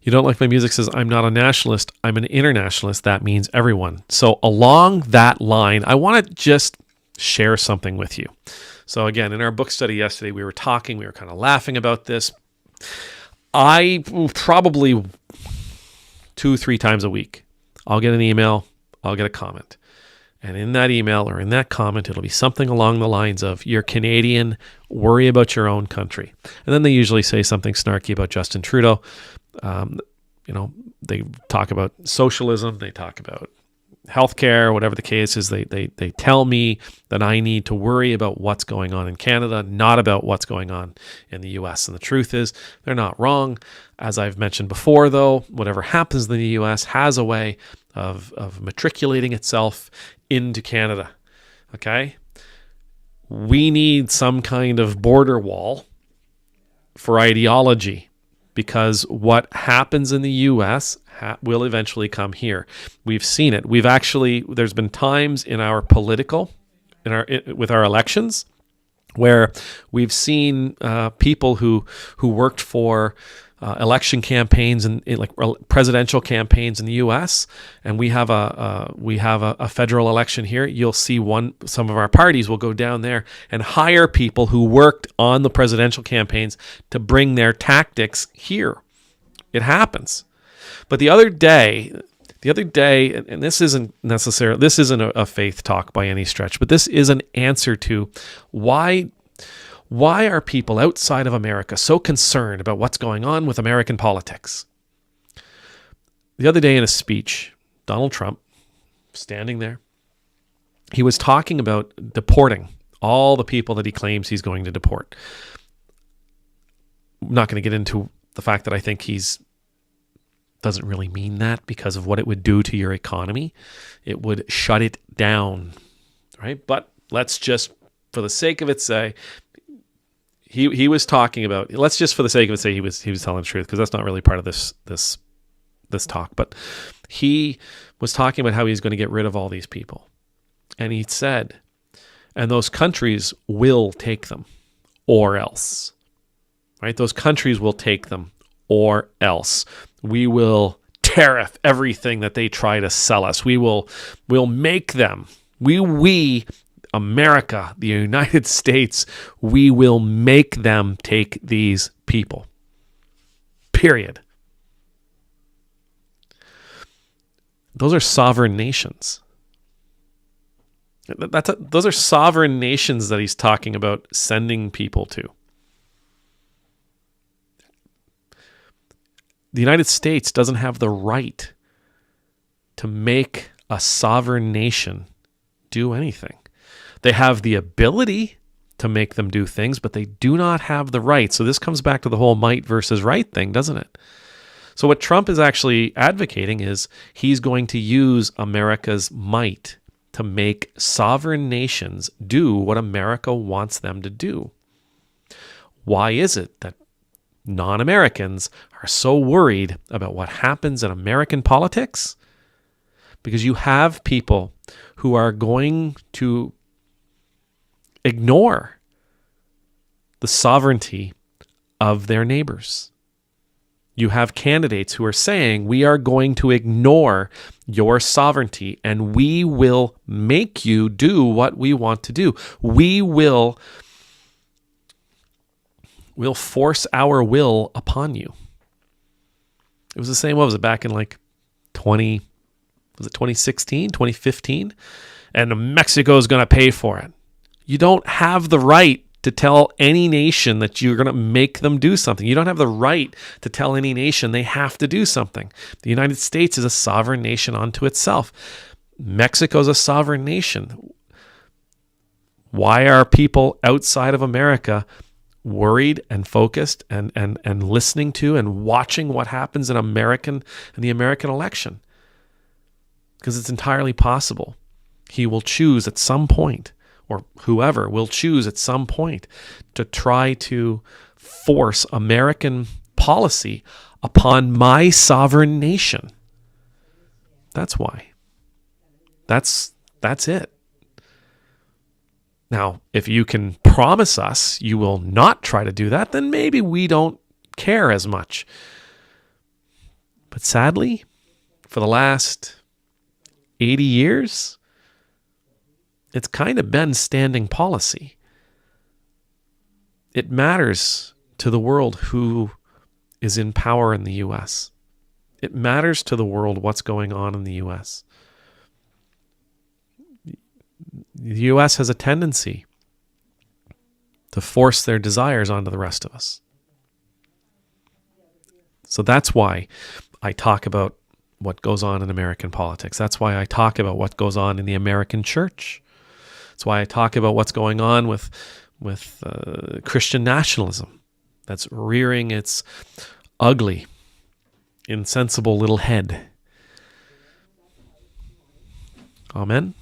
You don't like my music says, I'm not a nationalist, I'm an internationalist. That means everyone. So along that line, I want to just share something with you. So again, in our book study yesterday, we were kind of laughing about this. I probably 2-3 times a week, I'll get an email, I'll get a comment. And in that email or in that comment, it'll be something along the lines of, you're Canadian, worry about your own country. And then they usually say something snarky about Justin Trudeau. They talk about socialism, they talk about healthcare, whatever the case is. They tell me that I need to worry about what's going on in Canada, not about what's going on in the US. And the truth is, they're not wrong. As I've mentioned before, though, whatever happens in the US has a way of matriculating itself into Canada. Okay? We need some kind of border wall for ideology, because what happens in the U.S. will eventually come here. We've seen it. There's been times in our with our elections where we've seen people who worked for election campaigns and like presidential campaigns in the U.S. and we have a federal election here. You'll see some of our parties will go down there and hire people who worked on the presidential campaigns to bring their tactics here. It happens. But the other day, and this isn't a faith talk by any stretch, but this is an answer to why are people outside of America so concerned about what's going on with American politics? The other day in a speech, Donald Trump, standing there, he was talking about deporting all the people that he claims he's going to deport. I'm not going to get into the fact that I think doesn't really mean that because of what it would do to your economy. It would shut it down, right? But let's just, for the sake of it, say he was talking about. Let's just, for the sake of it, say he was telling the truth, because that's not really part of this talk. But he was talking about how he's going to get rid of all these people, and he said, and those countries will take them, or else, right? Those countries will take them, or else. We will tariff everything that they try to sell us. We'll make them. We America, the United States, we will make them take these people. Period. Those are sovereign nations. Those are sovereign nations that he's talking about sending people to. The United States doesn't have the right to make a sovereign nation do anything. They have the ability to make them do things, but they do not have the right. So this comes back to the whole might versus right thing, doesn't it? So what Trump is actually advocating is he's going to use America's might to make sovereign nations do what America wants them to do. Why is it that non-Americans are so worried about what happens in American politics? Because you have people who are going to ignore the sovereignty of their neighbors. You have candidates who are saying, we are going to ignore your sovereignty and we will make you do what we want to do. We'll force our will upon you. It was the same, what was it, back in like 2016, 2015? And Mexico is going to pay for it. You don't have the right to tell any nation that you're going to make them do something. You don't have the right to tell any nation they have to do something. The United States is a sovereign nation unto itself. Mexico is a sovereign nation. Why are people outside of America worried and focused and listening to and watching what happens in the American election? Because it's entirely possible he will choose at some point, or whoever will choose at some point, to try to force American policy upon my sovereign nation. That's why. That's it. Now, if you can promise us you will not try to do that, then maybe we don't care as much. But sadly, for the last 80 years, it's kind of been standing policy. It matters to the world who is in power in the U.S. It matters to the world what's going on in the U.S. The U.S. has a tendency to force their desires onto the rest of us. So that's why I talk about what goes on in American politics. That's why I talk about what goes on in the American church. That's why I talk about what's going on with Christian nationalism that's rearing its ugly, insensible little head. Amen.